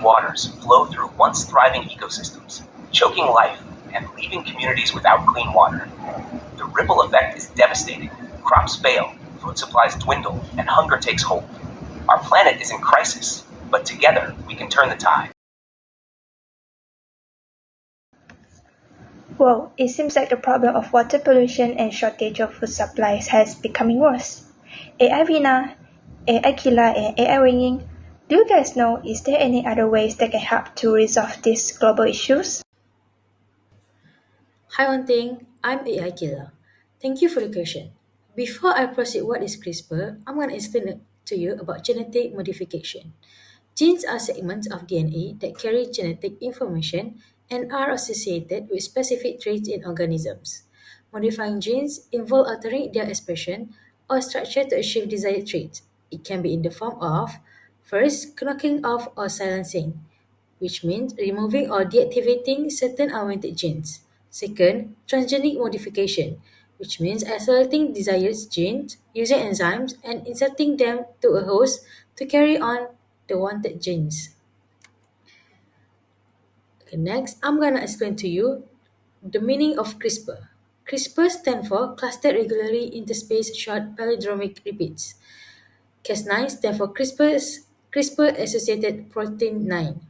waters flow through once thriving ecosystems, choking life and leaving communities without clean water. The ripple effect is devastating. Crops fail, food supplies dwindle, and hunger takes hold. Our planet is in crisis, but together we can turn the tide. Well, it seems like the problem of water pollution and shortage of food supplies has becoming worse. AI Vina, AI Aqilah, and AI Weng, do you guys know is there any other ways that can help to resolve these global issues? Hi, Wan Ting. I'm AI Killer. Thank you for the question. Before I proceed what is CRISPR, I'm going to explain to you about genetic modification. Genes are segments of DNA that carry genetic information and are associated with specific traits in organisms. Modifying genes involve altering their expression or structure to achieve desired traits. It can be in the form of first, knocking off or silencing, which means removing or deactivating certain unwanted genes. Second, transgenic modification, which means isolating desired genes using enzymes and inserting them to a host to carry on the wanted genes. Okay, next, I'm going to explain to you the meaning of CRISPR. CRISPR stands for Clustered Regularly Interspaced Short Palindromic Repeats. Cas9 stands for CRISPR-associated protein 9.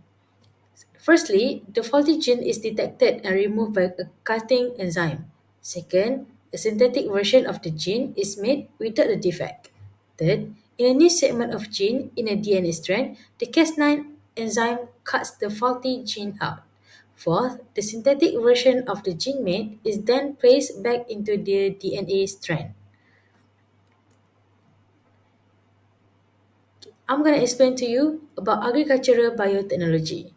Firstly, the faulty gene is detected and removed by a cutting enzyme. Second, a synthetic version of the gene is made without the defect. Third, in a new segment of gene in a DNA strand, the Cas9 enzyme cuts the faulty gene out. Fourth, the synthetic version of the gene made is then placed back into the DNA strand. I'm going to explain to you about agricultural biotechnology.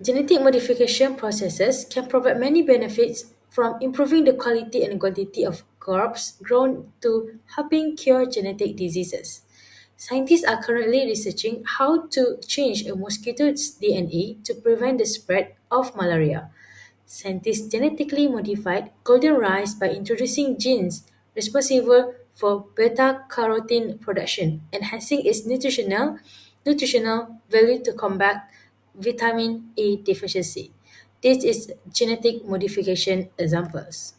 Genetic modification processes can provide many benefits from improving the quality and quantity of crops grown to helping cure genetic diseases. Scientists are currently researching how to change a mosquito's DNA to prevent the spread of malaria. Scientists genetically modified golden rice by introducing genes responsible for beta-carotene production, enhancing its nutritional value to combat vitamin A deficiency. This is genetic modification examples.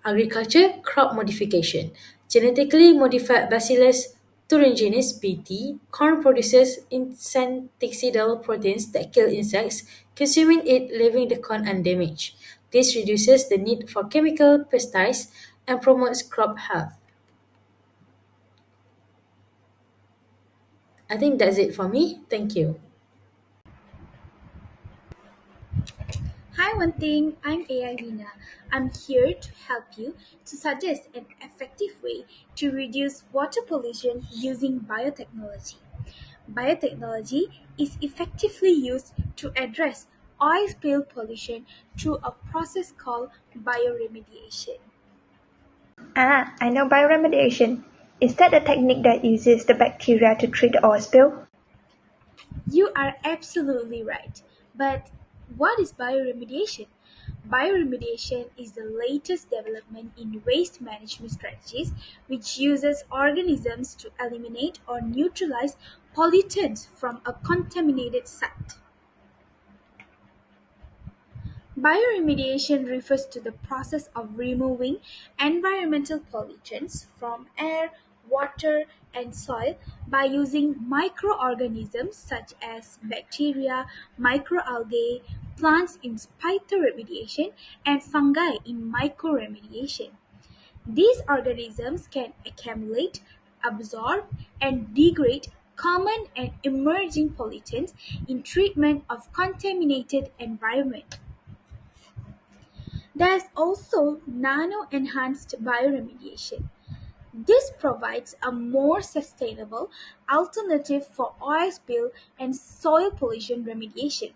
Agriculture crop modification. Genetically modified Bacillus thuringiensis (BT) corn produces insecticidal proteins that kill insects, consuming it leaving the corn undamaged. This reduces the need for chemical pesticides and promotes crop health. I think that's it for me. Thank you. Hi, One Thing. I'm AI Vina. I'm here to help you to suggest an effective way to reduce water pollution using biotechnology. Biotechnology is effectively used to address oil spill pollution through a process called bioremediation. I know bioremediation. Is that a technique that uses the bacteria to treat the oil spill? You are absolutely right. But what is bioremediation? Bioremediation is the latest development in waste management strategies which uses organisms to eliminate or neutralize pollutants from a contaminated site. Bioremediation refers to the process of removing environmental pollutants from air, water, and soil by using microorganisms such as bacteria, microalgae, plants in phytoremediation, and fungi in mycoremediation. These organisms can accumulate, absorb, and degrade common and emerging pollutants in treatment of contaminated environment. There is also nano-enhanced bioremediation. This provides a more sustainable alternative for oil spill and soil pollution remediation.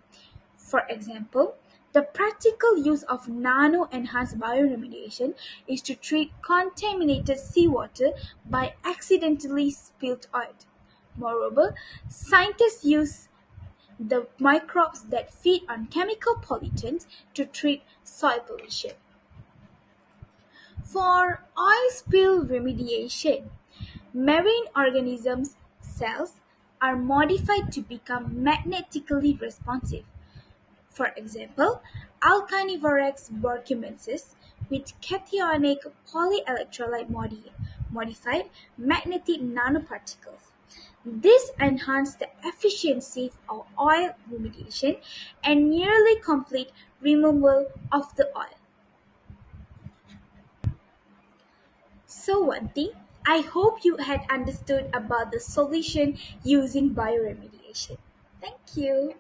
For example, the practical use of nano-enhanced bioremediation is to treat contaminated seawater by accidentally spilled oil. Moreover, scientists use the microbes that feed on chemical pollutants to treat soil pollution. For oil spill remediation, marine organisms' cells are modified to become magnetically responsive. For example, Alcanivorex borcumensis with cationic polyelectrolyte modified magnetic nanoparticles. This enhanced the efficiency of oil remediation and nearly complete removal of the oil. So one thing, I hope you had understood about the solution using bioremediation. Thank you.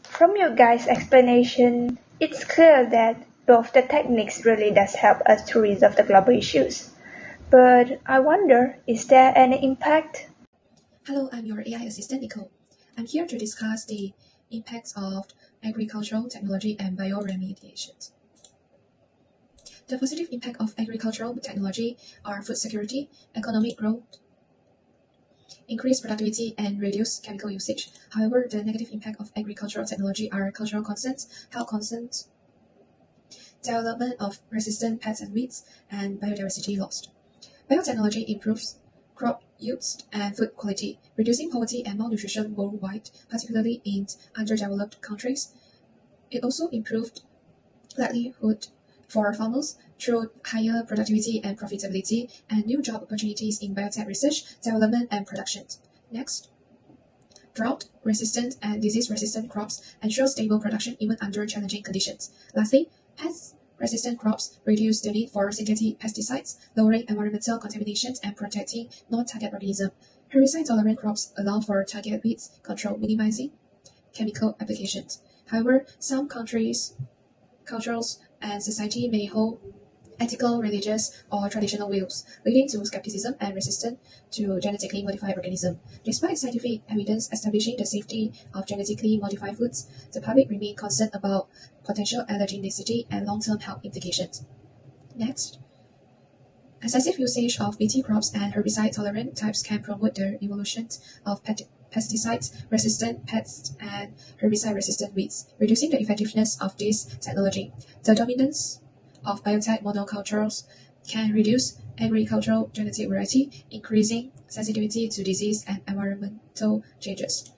From your guys' explanation, it's clear that both the techniques really does help us to resolve the global issues. But I wonder, is there any impact? Hello, I'm your AI assistant, Nicole. I'm here to discuss the impacts of agricultural technology and bioremediation. The positive impact of agricultural technology are food security, economic growth, increased productivity, and reduced chemical usage. However, the negative impact of agricultural technology are cultural concerns, health concerns, development of resistant pests and weeds, and biodiversity lost. Biotechnology improves crop yields and food quality, reducing poverty and malnutrition worldwide, particularly in underdeveloped countries. It also improved livelihood for farmers through higher productivity and profitability and new job opportunities in biotech research, development, and production. Next, drought-resistant and disease-resistant crops ensure stable production even under challenging conditions. Lastly, pest-resistant crops reduce the need for synthetic pesticides, lowering environmental contaminations and protecting non-target organisms. Herbicide-tolerant crops allow for target weeds control, minimizing chemical applications. However, some countries, cultures, and society may hold ethical, religious, or traditional views, leading to skepticism and resistance to genetically modified organisms. Despite scientific evidence establishing the safety of genetically modified foods, the public remain concerned about potential allergenicity and long-term health implications. Next, excessive usage of BT crops and herbicide-tolerant types can promote the evolution of pesticide-resistant pests and herbicide-resistant weeds, reducing the effectiveness of this technology. The dominance of biotech monocultures can reduce agricultural genetic variety, increasing sensitivity to disease and environmental changes.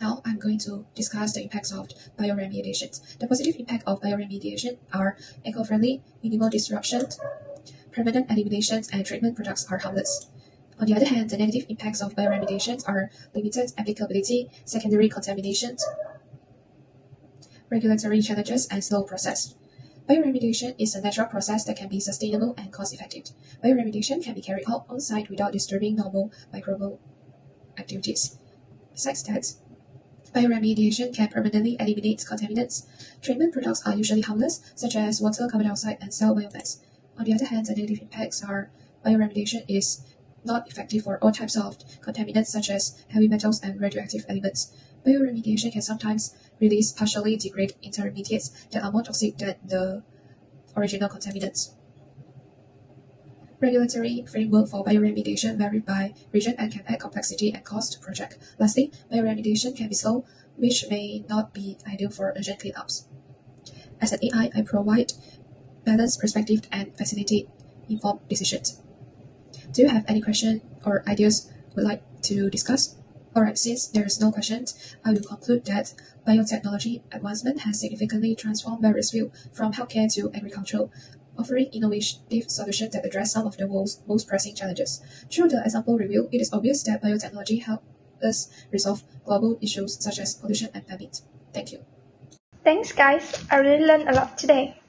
Now I'm going to discuss the impacts of bioremediation. The positive impact of bioremediation are eco-friendly, minimal disruption, permanent eliminations, and treatment products are harmless. On the other hand, the negative impacts of bioremediation are limited applicability, secondary contaminations, regulatory challenges, and slow process. Bioremediation is a natural process that can be sustainable and cost-effective. Bioremediation can be carried out on-site without disturbing normal microbial activities. Besides that, bioremediation can permanently eliminate contaminants. Treatment products are usually harmless, such as water, carbon dioxide, and cell biomass. On the other hand, the negative impacts are bioremediation is not effective for all types of contaminants, such as heavy metals and radioactive elements. Bioremediation can sometimes release partially degraded intermediates that are more toxic than the original contaminants. Regulatory framework for bioremediation vary by region and can add complexity and cost to project. Lastly, bioremediation can be slow, which may not be ideal for urgent cleanups. As an AI, I provide balanced perspective and facilitate informed decisions. Do you have any question or ideas would like to discuss? Alright, since there is no questions, I will conclude that biotechnology advancement has significantly transformed various fields from healthcare to agriculture, offering innovative solutions that address some of the world's most pressing challenges. Through the example review, it is obvious that biotechnology helps us resolve global issues such as pollution and famine. Thank you. Thanks guys, I really learned a lot today.